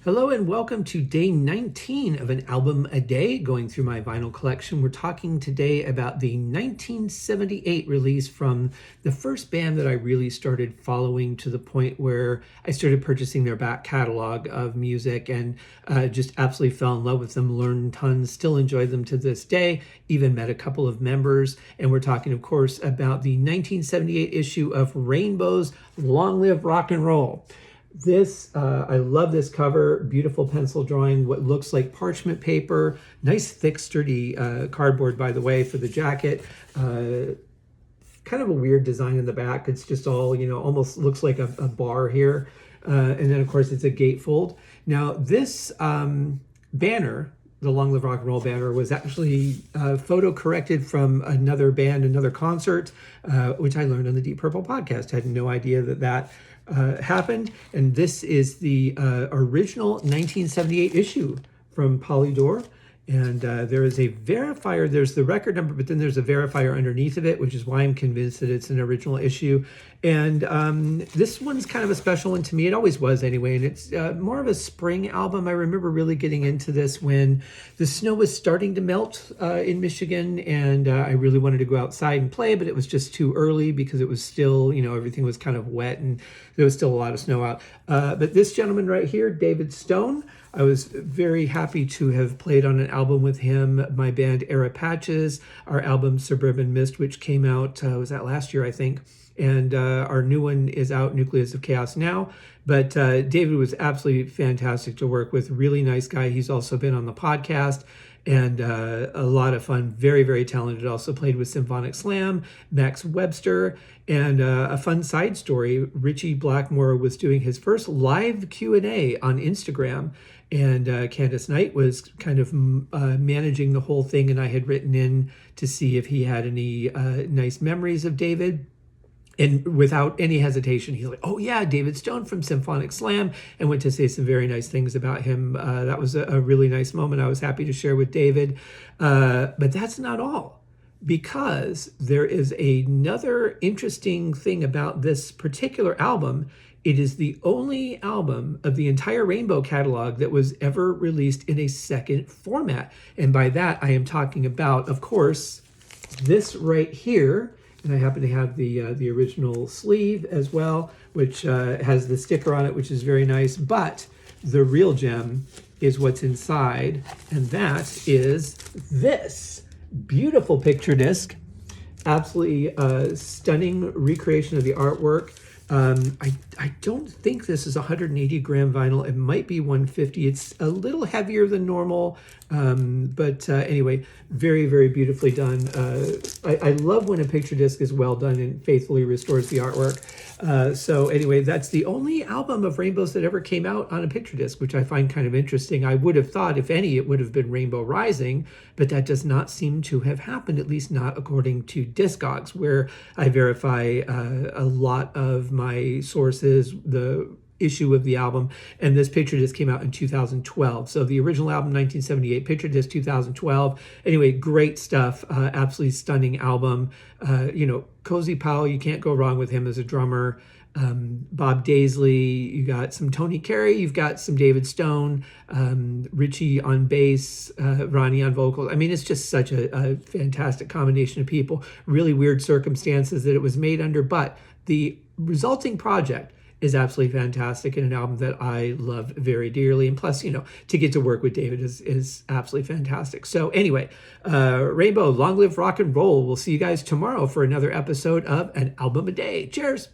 Hello and welcome to day 19 of an album a day, going through my vinyl collection. We're talking today about the 1978 release from the first band that I really started following to the point where I started purchasing their back catalog of music and just absolutely fell in love with them, learned tons, still enjoy them to this day, even met a couple of members. And we're talking, of course, about the 1978 issue of Rainbow's Long Live Rock and Roll. I love this cover, beautiful pencil drawing, what looks like parchment paper, nice thick sturdy cardboard, by the way, for the jacket. Kind of a weird design in the back. It's just all, almost looks like a bar here. And then of course it's a gatefold. Now this banner, the Long Live Rock and Roll banner, was actually photo corrected from another band, another concert, which I learned on the Deep Purple podcast. I had no idea that happened. And this is the original 1978 issue from Polydor. And there is a verifier. There's the record number, but then there's a verifier underneath of it, which is why I'm convinced that it's an original issue. And this one's kind of a special one to me. It always was anyway. And it's more of a spring album. I remember really getting into this when the snow was starting to melt in Michigan. And I really wanted to go outside and play, but it was just too early because it was still, everything was kind of wet and there was still a lot of snow out. But this gentleman right here, David Stone, I was very happy to have played on an album with him, my band Era Patches, our album Suburban Mist, which came out, was that last year, I think. And our new one is out, Nucleus of Chaos, now. But David was absolutely fantastic to work with, really nice guy. He's also been on the podcast and a lot of fun, very, very talented. Also played with Symphonic Slam, Max Webster, and a fun side story. Richie Blackmore was doing his first live Q&A on Instagram, and Candace Knight was kind of managing the whole thing, and I had written in to see if he had any nice memories of David. And without any hesitation, he's like, oh yeah, David Stone from Symphonic Slam, and went to say some very nice things about him. That was a really nice moment I was happy to share with David. But that's not all, because there is another interesting thing about this particular album. It is the only album of the entire Rainbow catalog that was ever released in a second format. And by that, I am talking about, of course, this right here. And I happen to have the original sleeve as well, which has the sticker on it, which is very nice. But the real gem is what's inside, and that is this beautiful picture disc. Absolutely stunning recreation of the artwork. I don't think this is 180 gram vinyl. It might be 150. It's a little heavier than normal, but anyway, very, very beautifully done. I love when a picture disc is well done and faithfully restores the artwork. So anyway, that's the only album of Rainbows that ever came out on a picture disc, which I find kind of interesting. I would have thought, if any, it would have been Rainbow Rising, but that does not seem to have happened, at least not according to Discogs, where I verify a lot of my sources, the issue of the album, and this picture disc came out in 2012. So the original album 1978, picture disc 2012. Anyway, great stuff. Absolutely stunning album. Cozy Powell, you can't go wrong with him as a drummer. Bob Daisley, you got some Tony Carey, you've got some David Stone, Richie on bass, Ronnie on vocals. I mean, it's just such a fantastic combination of people. Really weird circumstances that it was made under, but the resulting project is absolutely fantastic, and an album that I love very dearly. And plus, to get to work with David is absolutely fantastic. So anyway, Rainbow, long live rock and roll. We'll see you guys tomorrow for another episode of An Album a Day. Cheers.